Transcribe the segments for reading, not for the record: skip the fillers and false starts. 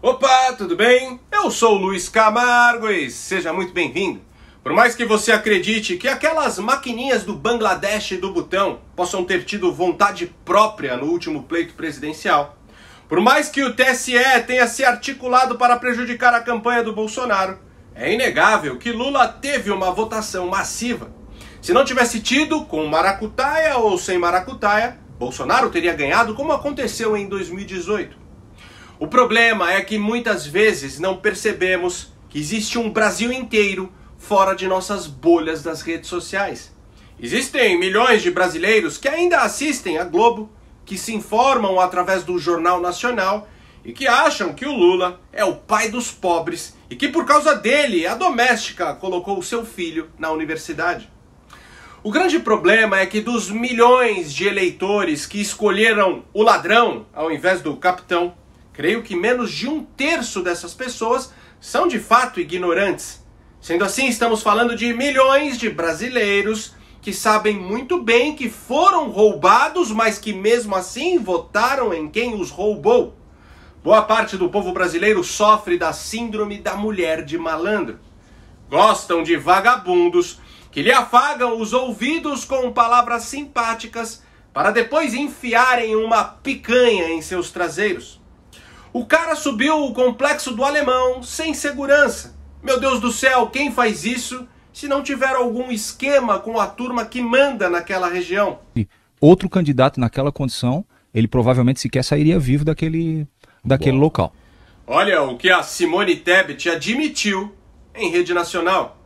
Opa, tudo bem? Eu sou o Luiz Camargo e seja muito bem-vindo. Por mais que você acredite que aquelas maquininhas do Bangladesh e do Butão possam ter tido vontade própria no último pleito presidencial, por mais que o TSE tenha se articulado para prejudicar a campanha do Bolsonaro, é inegável que Lula teve uma votação massiva. Se não tivesse tido, com maracutaia ou sem maracutaia, Bolsonaro teria ganhado como aconteceu em 2018. O problema é que muitas vezes não percebemos que existe um Brasil inteiro fora de nossas bolhas das redes sociais. Existem milhões de brasileiros que ainda assistem a Globo, que se informam através do Jornal Nacional e que acham que o Lula é o pai dos pobres e que por causa dele a doméstica colocou o seu filho na universidade. O grande problema é que dos milhões de eleitores que escolheram o ladrão ao invés do capitão, creio que menos de 1/3 dessas pessoas são de fato ignorantes. Sendo assim, estamos falando de milhões de brasileiros que sabem muito bem que foram roubados, mas que mesmo assim votaram em quem os roubou. Boa parte do povo brasileiro sofre da síndrome da mulher de malandro. Gostam de vagabundos que lhe afagam os ouvidos com palavras simpáticas para depois enfiarem uma picanha em seus traseiros. O cara subiu o Complexo do Alemão sem segurança. Meu Deus do céu, quem faz isso se não tiver algum esquema com a turma que manda naquela região? Outro candidato naquela condição, ele provavelmente sequer sairia vivo daquele local. Olha o que a Simone Tebet admitiu em rede nacional.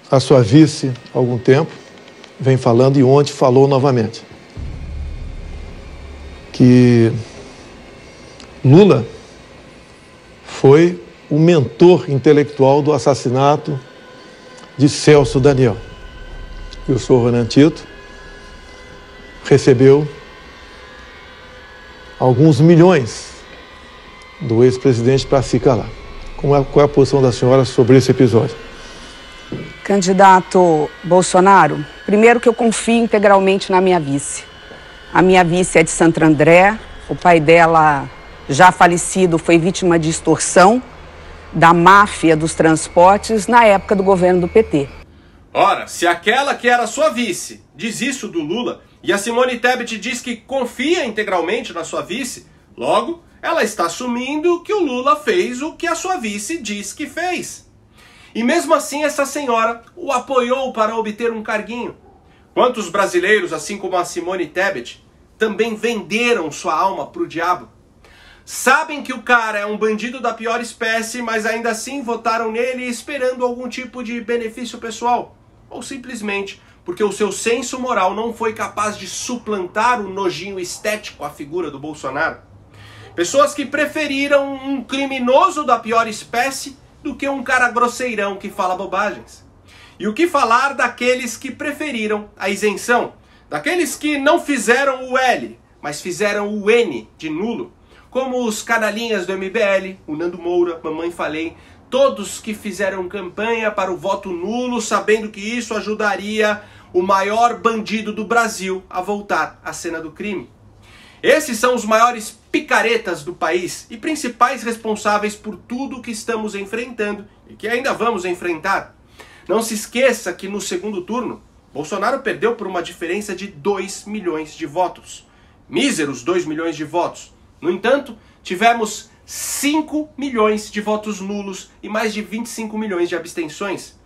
A sua vice, há algum tempo, vem falando e ontem falou novamente que Lula foi o mentor intelectual do assassinato de Celso Daniel. E o senhor Ronan Tito recebeu alguns milhões do ex-presidente para se calar. Qual é a posição da senhora sobre esse episódio? Candidato Bolsonaro, primeiro que eu confio integralmente na minha vice. A minha vice é de Santo André, o pai dela, já falecido, foi vítima de extorsão da máfia dos transportes na época do governo do PT. Ora, se aquela que era sua vice diz isso do Lula e a Simone Tebet diz que confia integralmente na sua vice, logo ela está assumindo que o Lula fez o que a sua vice diz que fez. E mesmo assim essa senhora o apoiou para obter um carguinho. Quantos brasileiros, assim como a Simone Tebet, também venderam sua alma para o diabo? Sabem que o cara é um bandido da pior espécie, mas ainda assim votaram nele esperando algum tipo de benefício pessoal. Ou simplesmente porque o seu senso moral não foi capaz de suplantar o nojinho estético à figura do Bolsonaro. Pessoas que preferiram um criminoso da pior espécie do que um cara grosseirão que fala bobagens. E o que falar daqueles que preferiram a isenção? Daqueles que não fizeram o L, mas fizeram o N de nulo? Como os canalinhas do MBL, o Nando Moura, Mamãe Falei, todos que fizeram campanha para o voto nulo, sabendo que isso ajudaria o maior bandido do Brasil a voltar à cena do crime. Esses são os maiores picaretas do país e principais responsáveis por tudo que estamos enfrentando e que ainda vamos enfrentar. Não se esqueça que no segundo turno, Bolsonaro perdeu por uma diferença de 2 milhões de votos. Míseros 2 milhões de votos. No entanto, tivemos 5 milhões de votos nulos e mais de 25 milhões de abstenções.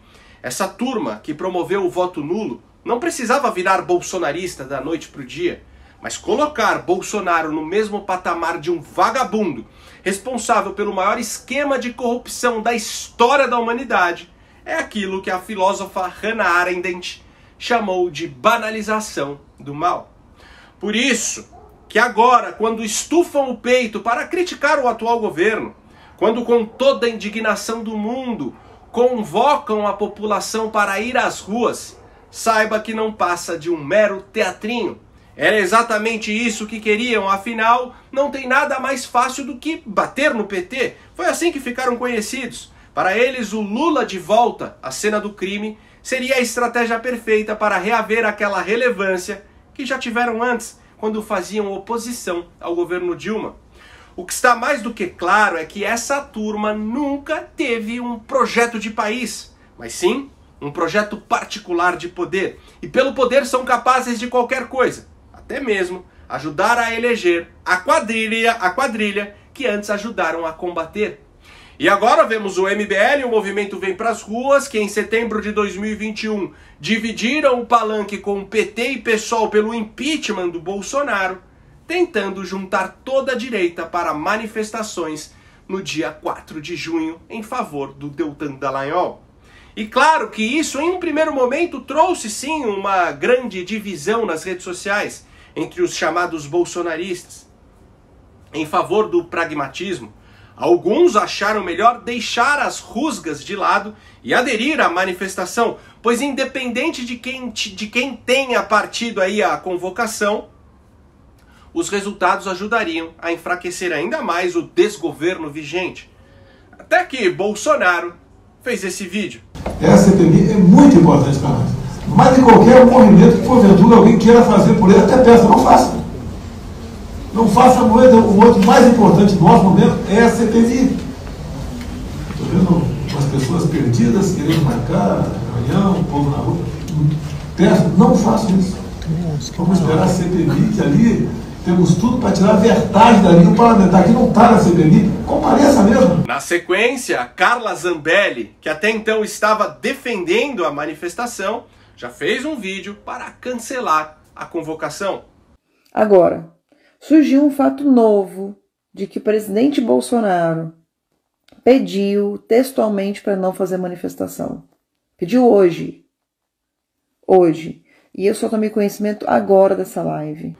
Essa turma que promoveu o voto nulo não precisava virar bolsonarista da noite para o dia, mas colocar Bolsonaro no mesmo patamar de um vagabundo responsável pelo maior esquema de corrupção da história da humanidade é aquilo que a filósofa Hannah Arendt chamou de banalização do mal. Por isso que agora, quando estufam o peito para criticar o atual governo, quando com toda a indignação do mundo convocam a população para ir às ruas, saiba que não passa de um mero teatrinho. Era exatamente isso que queriam, afinal, não tem nada mais fácil do que bater no PT. Foi assim que ficaram conhecidos. Para eles, o Lula de volta à cena do crime seria a estratégia perfeita para reaver aquela relevância que já tiveram antes, quando faziam oposição ao governo Dilma. O que está mais do que claro é que essa turma nunca teve um projeto de país, mas sim um projeto particular de poder. E pelo poder são capazes de qualquer coisa, até mesmo ajudar a eleger a quadrilha que antes ajudaram a combater. E agora vemos o MBL, o Movimento Vem Pras Ruas, que em setembro de 2021 dividiram o palanque com o PT e PSOL pelo impeachment do Bolsonaro, tentando juntar toda a direita para manifestações no dia 4 de junho em favor do Deltan Dallagnol. E claro que isso em um primeiro momento trouxe sim uma grande divisão nas redes sociais entre os chamados bolsonaristas, em favor do pragmatismo. Alguns acharam melhor deixar as rusgas de lado e aderir à manifestação, pois independente de quem tenha partido aí a convocação, os resultados ajudariam a enfraquecer ainda mais o desgoverno vigente. Até que Bolsonaro fez esse vídeo. Essa CPMI é muito importante para nós. Mais de qualquer movimento que porventura alguém queira fazer por ele, até peça, não faça. Não faça o momento mais importante do nosso momento é a CPMI. Estou vendo umas pessoas perdidas querendo marcar reunião, o povo na rua. Peço, não faça isso. Vamos esperar a CPMI, que ali temos tudo para tirar a verdade dali. O parlamentar que não está na CPMI, compareça mesmo. Na sequência, Carla Zambelli, que até então estava defendendo a manifestação, já fez um vídeo para cancelar a convocação. Agora, surgiu um fato novo de que o presidente Bolsonaro pediu textualmente para não fazer manifestação. Pediu hoje. Hoje. E eu só tomei conhecimento agora dessa live.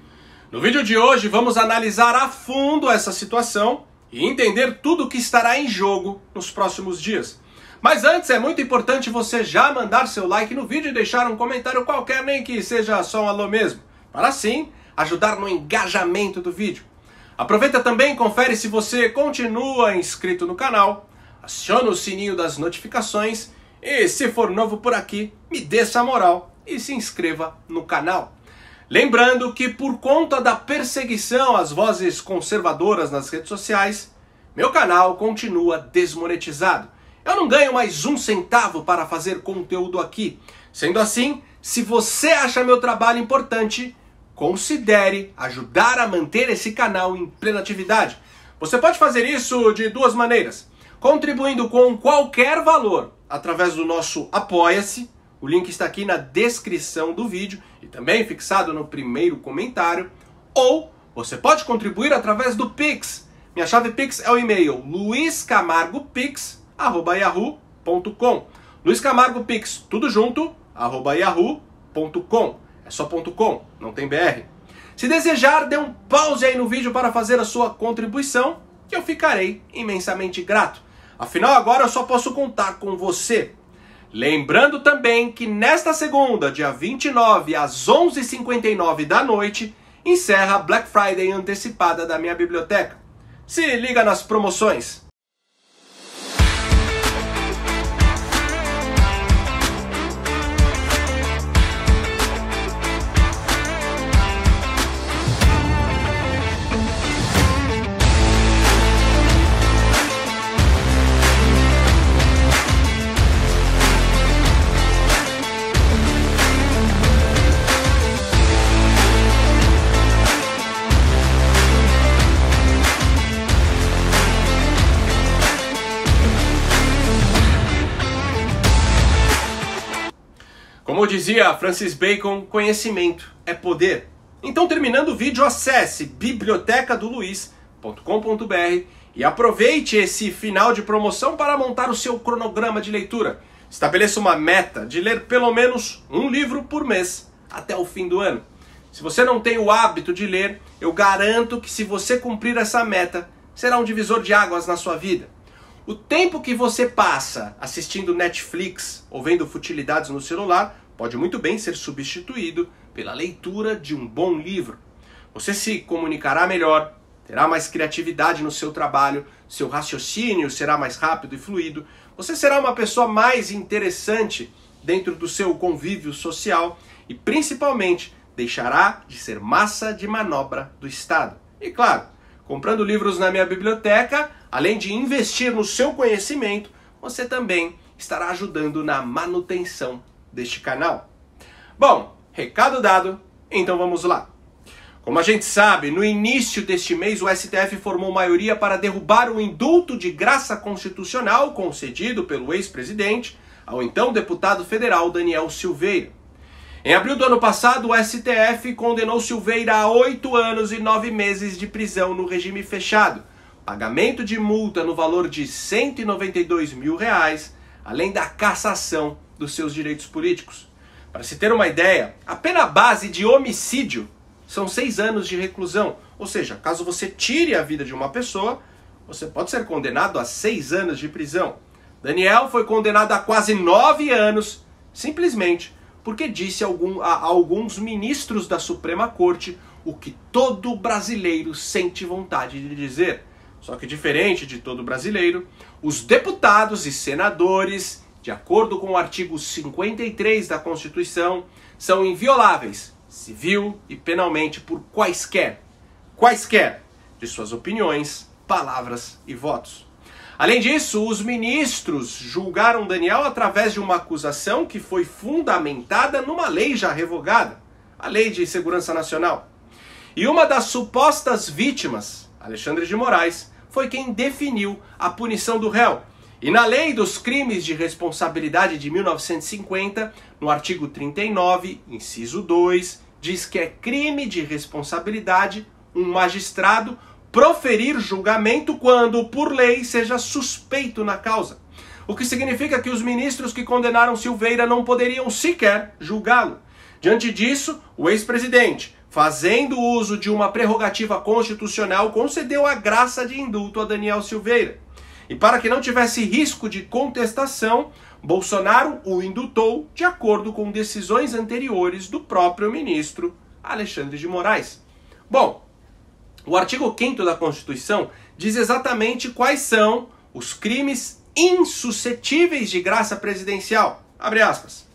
No vídeo de hoje vamos analisar a fundo essa situação e entender tudo o que estará em jogo nos próximos dias. Mas antes é muito importante você já mandar seu like no vídeo e deixar um comentário qualquer, nem que seja só um alô mesmo, para assim ajudar no engajamento do vídeo. Aproveita também e confere se você continua inscrito no canal, aciona o sininho das notificações e, se for novo por aqui, me dê essa moral e se inscreva no canal. Lembrando que por conta da perseguição às vozes conservadoras nas redes sociais, meu canal continua desmonetizado. Eu não ganho mais um centavo para fazer conteúdo aqui. Sendo assim, se você acha meu trabalho importante, considere ajudar a manter esse canal em plena atividade. Você pode fazer isso de duas maneiras. Contribuindo com qualquer valor através do nosso Apoia-se. O link está aqui na descrição do vídeo e também fixado no primeiro comentário. Ou você pode contribuir através do Pix. Minha chave Pix é o e-mail luiscamargopix@yahoo.com. Luiz Camargo Pix, tudo junto, @yahoo.com. É só .com, não tem BR. Se desejar, dê um pause aí no vídeo para fazer a sua contribuição, que eu ficarei imensamente grato. Afinal, agora eu só posso contar com você. Lembrando também que nesta segunda, dia 29, às 11h59 da noite, encerra a Black Friday antecipada da minha biblioteca. Se liga nas promoções. Como dizia Francis Bacon, conhecimento é poder. Então, terminando o vídeo, acesse bibliotecadoluiz.com.br e aproveite esse final de promoção para montar o seu cronograma de leitura. Estabeleça uma meta de ler pelo menos um livro por mês até o fim do ano. Se você não tem o hábito de ler, eu garanto que se você cumprir essa meta, será um divisor de águas na sua vida. O tempo que você passa assistindo Netflix ou vendo futilidades no celular pode muito bem ser substituído pela leitura de um bom livro. Você se comunicará melhor, terá mais criatividade no seu trabalho, seu raciocínio será mais rápido e fluido, você será uma pessoa mais interessante dentro do seu convívio social e, principalmente, deixará de ser massa de manobra do Estado. E, claro, Comprando livros na minha biblioteca, além de investir no seu conhecimento, você também estará ajudando na manutenção deste canal. Bom, recado dado, então vamos lá. Como a gente sabe, no início deste mês o STF formou maioria para derrubar o indulto de graça constitucional concedido pelo ex-presidente ao então deputado federal Daniel Silveira. Em abril do ano passado, o STF condenou Silveira a 8 anos e 9 meses de prisão no regime fechado, pagamento de multa no valor de R$ 192 mil, além da cassação dos seus direitos políticos. Para se ter uma ideia, a pena base de homicídio são 6 anos de reclusão. Ou seja, caso você tire a vida de uma pessoa, você pode ser condenado a 6 anos de prisão. Daniel foi condenado a quase 9 anos, simplesmente porque disse a alguns ministros da Suprema Corte o que todo brasileiro sente vontade de dizer. Só que diferente de todo brasileiro, os deputados e senadores, de acordo com o artigo 53 da Constituição, são invioláveis, civil e penalmente, por quaisquer de suas opiniões, palavras e votos. Além disso, os ministros julgaram Daniel através de uma acusação que foi fundamentada numa lei já revogada, a Lei de Segurança Nacional. E uma das supostas vítimas, Alexandre de Moraes, foi quem definiu a punição do réu. E na Lei dos Crimes de Responsabilidade de 1950, no artigo 39, inciso 2, diz que é crime de responsabilidade um magistrado proferir julgamento quando, por lei, seja suspeito na causa. O que significa que os ministros que condenaram Silveira não poderiam sequer julgá-lo. Diante disso, o ex-presidente, fazendo uso de uma prerrogativa constitucional, concedeu a graça de indulto a Daniel Silveira. E para que não tivesse risco de contestação, Bolsonaro o indultou de acordo com decisões anteriores do próprio ministro Alexandre de Moraes. Bom, o artigo 5º da Constituição diz exatamente quais são os crimes insuscetíveis de graça presidencial. Abre aspas.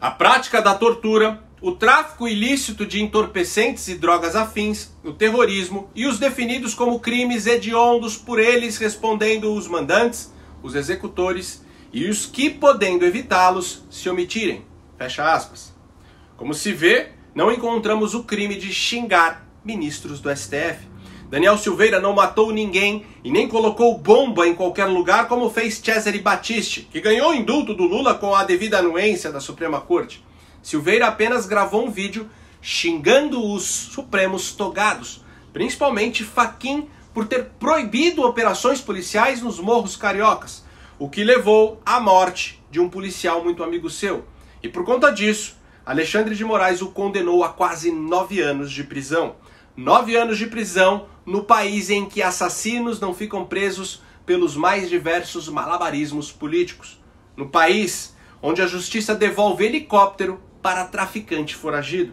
A prática da tortura, o tráfico ilícito de entorpecentes e drogas afins, o terrorismo e os definidos como crimes hediondos por eles respondendo os mandantes, os executores e os que, podendo evitá-los, se omitirem. Fecha aspas. Como se vê, não encontramos o crime de xingar ministros do STF. Daniel Silveira não matou ninguém e nem colocou bomba em qualquer lugar como fez Cesare Battisti, que ganhou o indulto do Lula com a devida anuência da Suprema Corte. Silveira apenas gravou um vídeo xingando os supremos togados, principalmente Fachin, por ter proibido operações policiais nos morros cariocas, o que levou à morte de um policial muito amigo seu. E por conta disso, Alexandre de Moraes o condenou a quase 9 anos de prisão. 9 anos de prisão no país em que assassinos não ficam presos pelos mais diversos malabarismos políticos. No país onde a justiça devolve helicóptero para traficante foragido.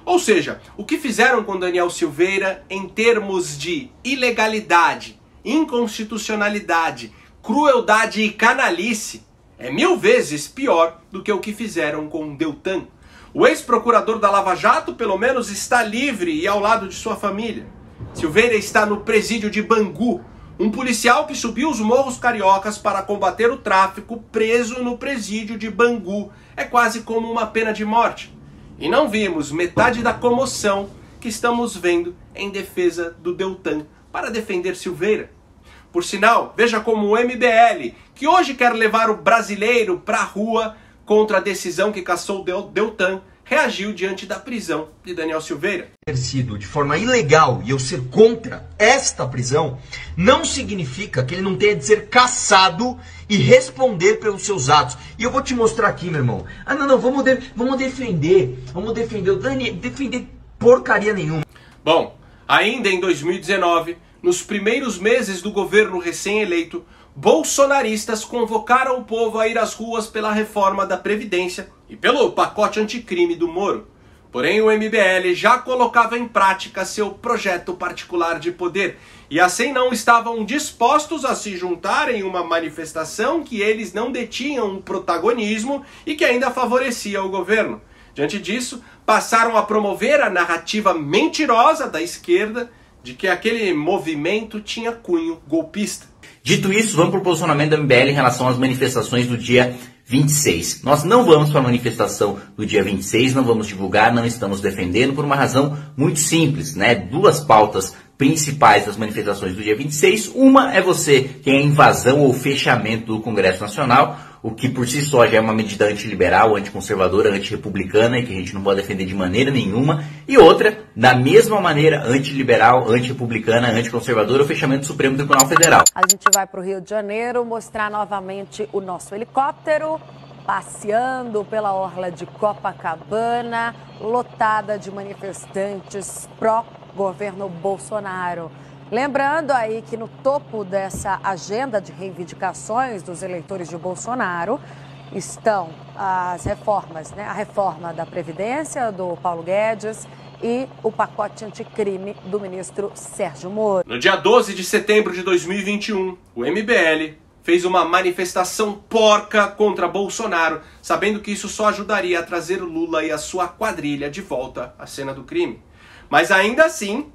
Ou seja, o que fizeram com Daniel Silveira em termos de ilegalidade, inconstitucionalidade, crueldade e canalice é 1000 vezes pior do que o que fizeram com Deltan. O ex-procurador da Lava Jato, pelo menos, está livre e ao lado de sua família. Silveira está no presídio de Bangu. Um policial que subiu os morros cariocas para combater o tráfico, preso no presídio de Bangu, é quase como uma pena de morte. E não vimos metade da comoção que estamos vendo em defesa do Deltan para defender Silveira. Por sinal, veja como o MBL, que hoje quer levar o brasileiro para a rua contra a decisão que cassou Deltan, reagiu diante da prisão de Daniel Silveira. Ter sido de forma ilegal e eu ser contra esta prisão não significa que ele não tenha de ser cassado e responder pelos seus atos. E eu vou te mostrar aqui, meu irmão. Vamos defender o Dani, defender porcaria nenhuma. Bom, ainda em 2019, nos primeiros meses do governo recém-eleito, bolsonaristas convocaram o povo a ir às ruas pela reforma da Previdência e pelo pacote anticrime do Moro. Porém, o MBL já colocava em prática seu projeto particular de poder e assim não estavam dispostos a se juntar em uma manifestação que eles não detinham um protagonismo e que ainda favorecia o governo. Diante disso, passaram a promover a narrativa mentirosa da esquerda de que aquele movimento tinha cunho golpista. Dito isso, vamos para o posicionamento da MBL em relação às manifestações do dia 26. Nós não vamos para a manifestação do dia 26, não vamos divulgar, não estamos defendendo por uma razão muito simples, né? Duas pautas principais das manifestações do dia 26. Uma é tem a invasão ou fechamento do Congresso Nacional, o que por si só já é uma medida antiliberal, anticonservadora, antirrepublicana e que a gente não pode defender de maneira nenhuma. E outra, da mesma maneira, antiliberal, antirrepublicana, anticonservadora, o fechamento do Supremo Tribunal Federal. A gente vai para o Rio de Janeiro mostrar novamente o nosso helicóptero passeando pela orla de Copacabana, lotada de manifestantes pró-governo Bolsonaro. Lembrando aí que no topo dessa agenda de reivindicações dos eleitores de Bolsonaro estão as reformas, né? A reforma da Previdência do Paulo Guedes e o pacote anticrime do ministro Sérgio Moro. No dia 12 de setembro de 2021, o MBL fez uma manifestação porca contra Bolsonaro, sabendo que isso só ajudaria a trazer Lula e a sua quadrilha de volta à cena do crime. Mas ainda assim,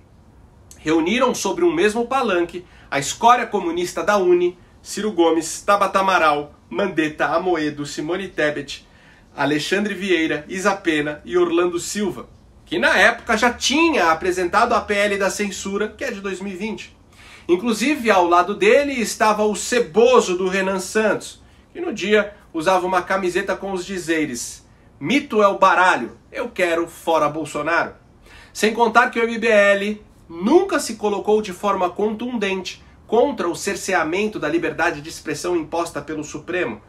reuniram sobre um mesmo palanque a escória comunista da UNE, Ciro Gomes, Tabata Amaral, Mandetta, Amoedo, Simone Tebet, Alexandre Vieira, Isa Pena e Orlando Silva, que na época já tinha apresentado a PL da censura, que é de 2020. Inclusive, ao lado dele estava o ceboso do Renan Santos, que no dia usava uma camiseta com os dizeres: mito é o baralho, eu quero fora Bolsonaro. Sem contar que o MBL nunca se colocou de forma contundente contra o cerceamento da liberdade de expressão imposta pelo Supremo.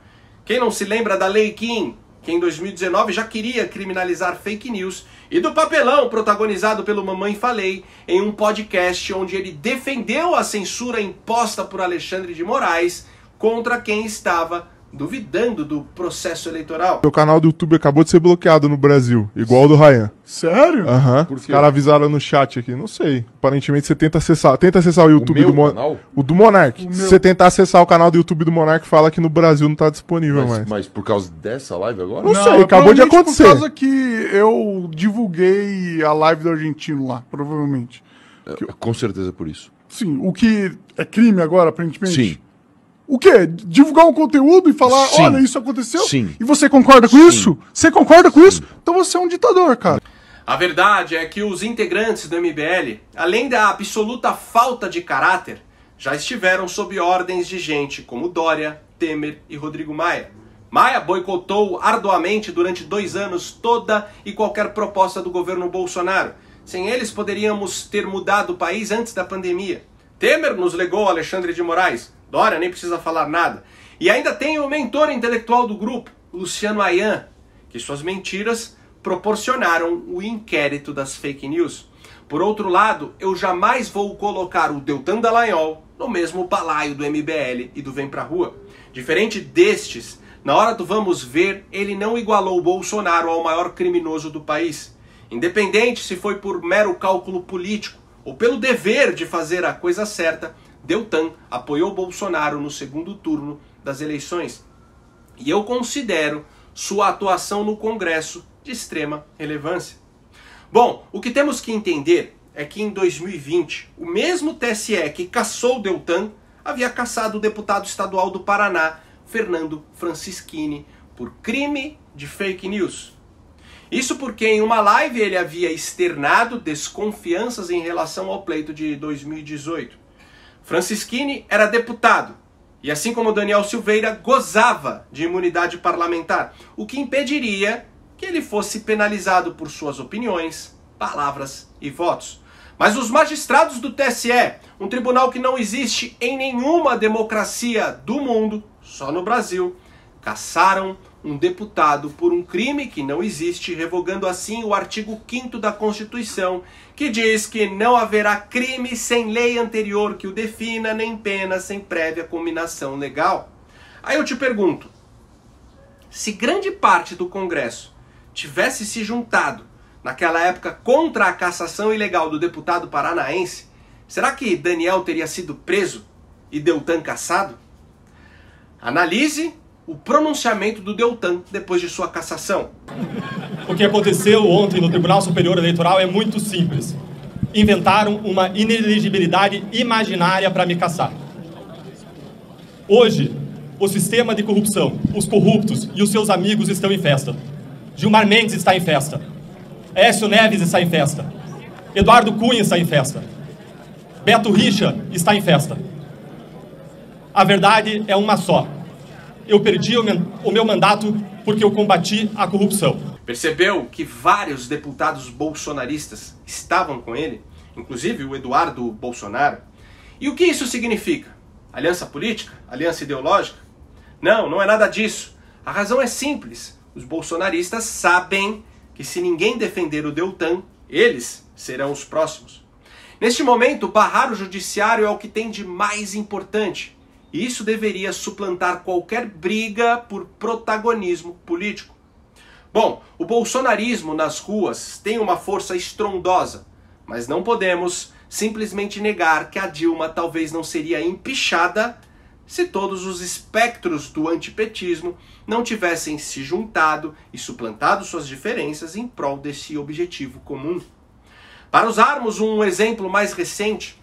Quem não se lembra da Lei Kim, que em 2019 já queria criminalizar fake news, e do papelão protagonizado pelo Mamãe Falei em um podcast onde ele defendeu a censura imposta por Alexandre de Moraes contra quem estava duvidando do processo eleitoral. Meu canal do YouTube acabou de ser bloqueado no Brasil, igual o do Ryan. Sério? Aham. Os caras avisaram no chat aqui, não sei. Aparentemente você tenta acessar o YouTube do Monark. O do Monark. Se você tentar acessar o canal do YouTube do Monark, fala que no Brasil não tá disponível mais. Mas por causa dessa live agora? Não sei, acabou de acontecer. Por causa que eu divulguei a live do argentino lá, provavelmente. Com certeza por isso. Sim, o que é crime agora, aparentemente? Sim. O quê? Divulgar um conteúdo e falar, Sim. olha, isso aconteceu? Sim. E você concorda com isso? Você concorda com isso? Então você é um ditador, cara. A verdade é que os integrantes do MBL, além da absoluta falta de caráter, já estiveram sob ordens de gente como Dória, Temer e Rodrigo Maia. Maia boicotou arduamente durante 2 anos toda e qualquer proposta do governo Bolsonaro. Sem eles poderíamos ter mudado o país antes da pandemia. Temer nos legou Alexandre de Moraes. Dória nem precisa falar nada. E ainda tem o mentor intelectual do grupo, Luciano Ayan, que suas mentiras proporcionaram o inquérito das fake news. Por outro lado, eu jamais vou colocar o Deltan Dallagnol no mesmo balaio do MBL e do Vem Pra Rua. Diferente destes, na hora do vamos ver, ele não igualou o Bolsonaro ao maior criminoso do país. Independente se foi por mero cálculo político ou pelo dever de fazer a coisa certa, Deltan apoiou Bolsonaro no segundo turno das eleições. E eu considero sua atuação no Congresso de extrema relevância. Bom, o que temos que entender é que em 2020, o mesmo TSE que cassou Deltan havia cassado o deputado estadual do Paraná, Fernando Francischini, por crime de fake news. Isso porque em uma live ele havia externado desconfianças em relação ao pleito de 2018. Francischini era deputado e, assim como Daniel Silveira, gozava de imunidade parlamentar, o que impediria que ele fosse penalizado por suas opiniões, palavras e votos. Mas os magistrados do TSE, um tribunal que não existe em nenhuma democracia do mundo, só no Brasil, cassaram um deputado por um crime que não existe, revogando assim o artigo 5º da Constituição, que diz que não haverá crime sem lei anterior que o defina, nem pena sem prévia combinação legal. Aí eu te pergunto, se grande parte do Congresso tivesse se juntado naquela época contra a cassação ilegal do deputado paranaense, será que Daniel teria sido preso e Deltan cassado? Analise o pronunciamento do Deltan depois de sua cassação. O que aconteceu ontem no Tribunal Superior Eleitoral é muito simples. inventaram uma inelegibilidade imaginária para me caçar. Hoje, o sistema de corrupção, os corruptos e os seus amigos estão em festa. Gilmar Mendes está em festa. Aécio Neves está em festa. Eduardo Cunha está em festa. Beto Richa está em festa. A verdade é uma só. Eu perdi o meu mandato porque eu combati a corrupção. Percebeu que vários deputados bolsonaristas estavam com ele, inclusive o Eduardo Bolsonaro? E o que isso significa? Aliança política? Aliança ideológica? Não, não é nada disso. A razão é simples. Os bolsonaristas sabem que se ninguém defender o Deltan, eles serão os próximos. Neste momento, barrar o judiciário é o que tem de mais importante. E isso deveria suplantar qualquer briga por protagonismo político. Bom, o bolsonarismo nas ruas tem uma força estrondosa, mas não podemos simplesmente negar que a Dilma talvez não seria empichada se todos os espectros do antipetismo não tivessem se juntado e suplantado suas diferenças em prol desse objetivo comum. Para usarmos um exemplo mais recente,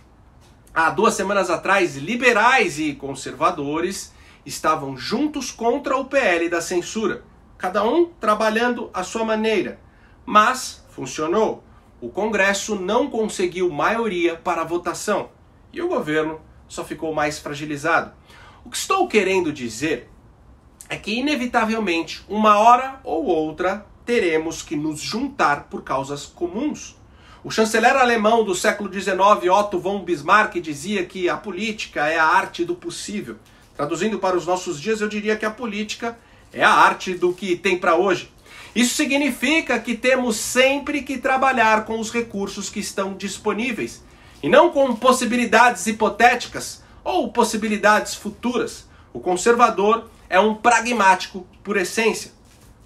há 2 semanas atrás, liberais e conservadores estavam juntos contra o PL da censura, cada um trabalhando à sua maneira, mas funcionou. O Congresso não conseguiu maioria para a votação e o governo só ficou mais fragilizado. O que estou querendo dizer é que, inevitavelmente, uma hora ou outra, teremos que nos juntar por causas comuns. O chanceler alemão do século XIX, Otto von Bismarck, dizia que a política é a arte do possível. Traduzindo para os nossos dias, eu diria que a política é a arte do que tem para hoje. Isso significa que temos sempre que trabalhar com os recursos que estão disponíveis, e não com possibilidades hipotéticas ou possibilidades futuras. O conservador é um pragmático por essência.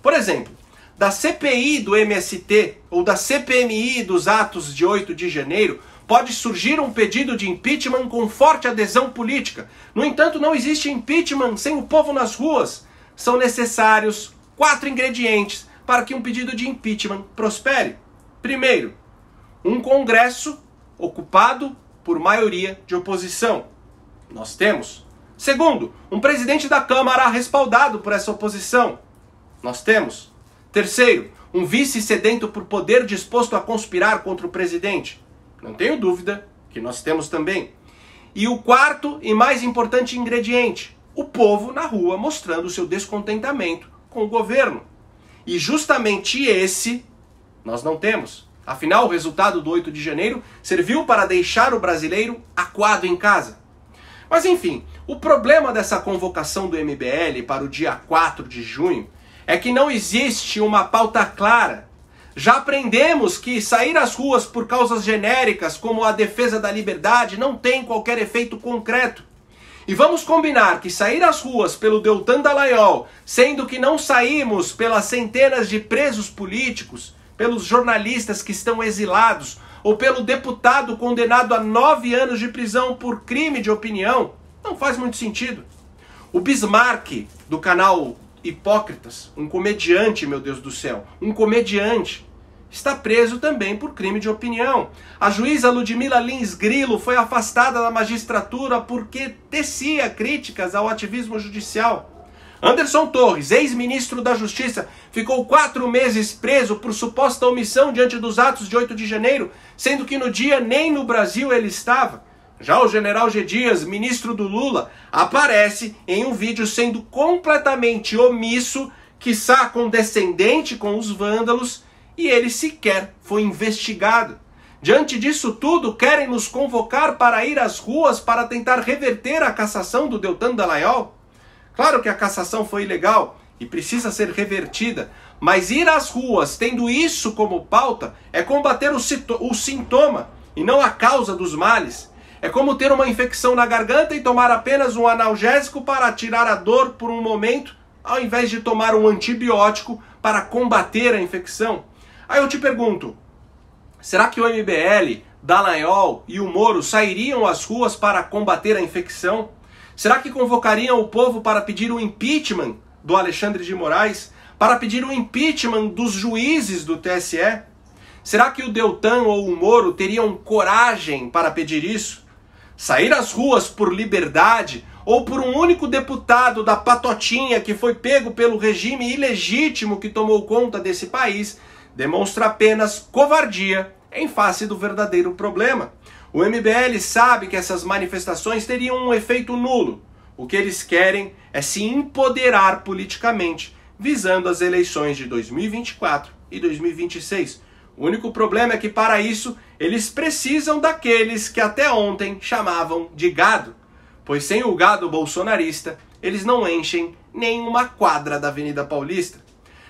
Por exemplo, da CPI do MST ou da CPMI dos atos de 8 de janeiro, pode surgir um pedido de impeachment com forte adesão política. No entanto, não existe impeachment sem o povo nas ruas. São necessários 4 ingredientes para que um pedido de impeachment prospere. Primeiro, um Congresso ocupado por maioria de oposição. Nós temos. Segundo, um presidente da Câmara respaldado por essa oposição. Nós temos. Terceiro, um vice sedento por poder disposto a conspirar contra o presidente. Não tenho dúvida que nós temos também. E o quarto e mais importante ingrediente, o povo na rua mostrando seu descontentamento com o governo. E justamente esse nós não temos. Afinal, o resultado do 8 de janeiro serviu para deixar o brasileiro acuado em casa. Mas enfim, o problema dessa convocação do MBL para o dia 4 de junho é que não existe uma pauta clara. Já aprendemos que sair às ruas por causas genéricas, como a defesa da liberdade, não tem qualquer efeito concreto. E vamos combinar que sair às ruas pelo Deltan Dallagnol, sendo que não saímos pelas centenas de presos políticos, pelos jornalistas que estão exilados, ou pelo deputado condenado a 9 anos de prisão por crime de opinião, não faz muito sentido. O Bismarck, do canal Hipócritas, um comediante, meu Deus do céu, um comediante, está preso também por crime de opinião. A juíza Ludmila Lins Grilo foi afastada da magistratura porque tecia críticas ao ativismo judicial. Anderson Torres, ex-ministro da Justiça, ficou 4 meses preso por suposta omissão diante dos atos de 8 de janeiro, sendo que no dia nem no Brasil ele estava. Já o general G. Dias, ministro do Lula, aparece em um vídeo sendo completamente omisso, quiçá condescendente com os vândalos, e ele sequer foi investigado. Diante disso tudo, querem nos convocar para ir às ruas para tentar reverter a cassação do Deltan Dallagnol? Claro que a cassação foi ilegal e precisa ser revertida, mas ir às ruas tendo isso como pauta é combater o sintoma e não a causa dos males. É como ter uma infecção na garganta e tomar apenas um analgésico para tirar a dor por um momento, ao invés de tomar um antibiótico para combater a infecção. Aí eu te pergunto, será que o MBL, Dallagnol e o Moro sairiam às ruas para combater a infecção? Será que convocariam o povo para pedir o impeachment do Alexandre de Moraes? Para pedir o impeachment dos juízes do TSE? Será que o Deltan ou o Moro teriam coragem para pedir isso? Sair às ruas por liberdade ou por um único deputado da patotinha que foi pego pelo regime ilegítimo que tomou conta desse país demonstra apenas covardia em face do verdadeiro problema. O MBL sabe que essas manifestações teriam um efeito nulo. O que eles querem é se empoderar politicamente, visando as eleições de 2024 e 2026. O único problema é que, para isso, eles precisam daqueles que até ontem chamavam de gado. Pois sem o gado bolsonarista, eles não enchem nenhuma quadra da Avenida Paulista.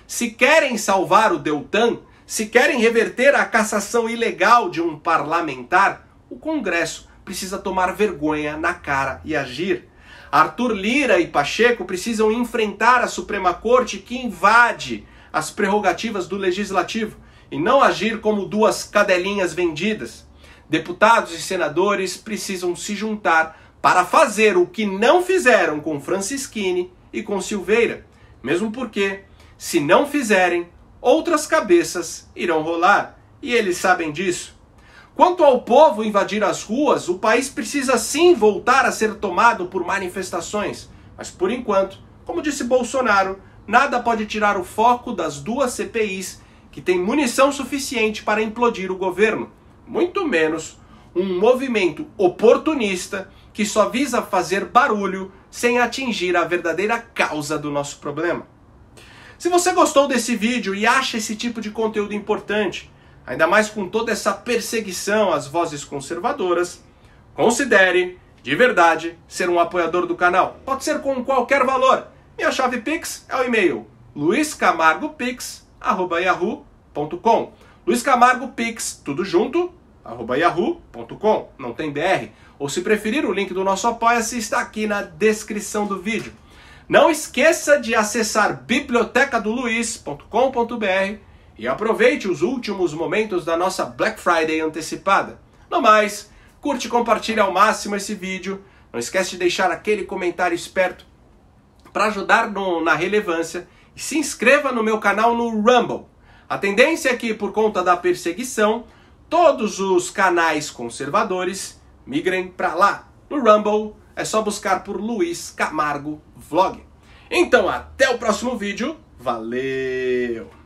Se querem salvar o Deltan, se querem reverter a cassação ilegal de um parlamentar, o Congresso precisa tomar vergonha na cara e agir. Arthur Lira e Pacheco precisam enfrentar a Suprema Corte que invade as prerrogativas do Legislativo e não agir como duas cadelinhas vendidas. Deputados e senadores precisam se juntar para fazer o que não fizeram com Francisquini e com Silveira, mesmo porque, se não fizerem, outras cabeças irão rolar, e eles sabem disso. Quanto ao povo invadir as ruas, o país precisa sim voltar a ser tomado por manifestações, mas por enquanto, como disse Bolsonaro, nada pode tirar o foco das duas CPIs que têm munição suficiente para implodir o governo, muito menos um movimento oportunista que só visa fazer barulho sem atingir a verdadeira causa do nosso problema. Se você gostou desse vídeo e acha esse tipo de conteúdo importante, ainda mais com toda essa perseguição às vozes conservadoras, considere, de verdade, ser um apoiador do canal. Pode ser com qualquer valor. Minha chave Pix é o e-mail luiscamargopix@yahoo.com. Luiz Camargo Pix, tudo junto, @yahoo.com, não tem BR. Ou se preferir, o link do nosso Apoia-se está aqui na descrição do vídeo. Não esqueça de acessar bibliotecadoluiz.com.br e aproveite os últimos momentos da nossa Black Friday antecipada. No mais, curte e compartilhe ao máximo esse vídeo. Não esquece de deixar aquele comentário esperto para ajudar na relevância e se inscreva no meu canal no Rumble. A tendência é que, por conta da perseguição, todos os canais conservadores migrem para lá. No Rumble é só buscar por Luiz Camargo Vlog. Então até o próximo vídeo. Valeu!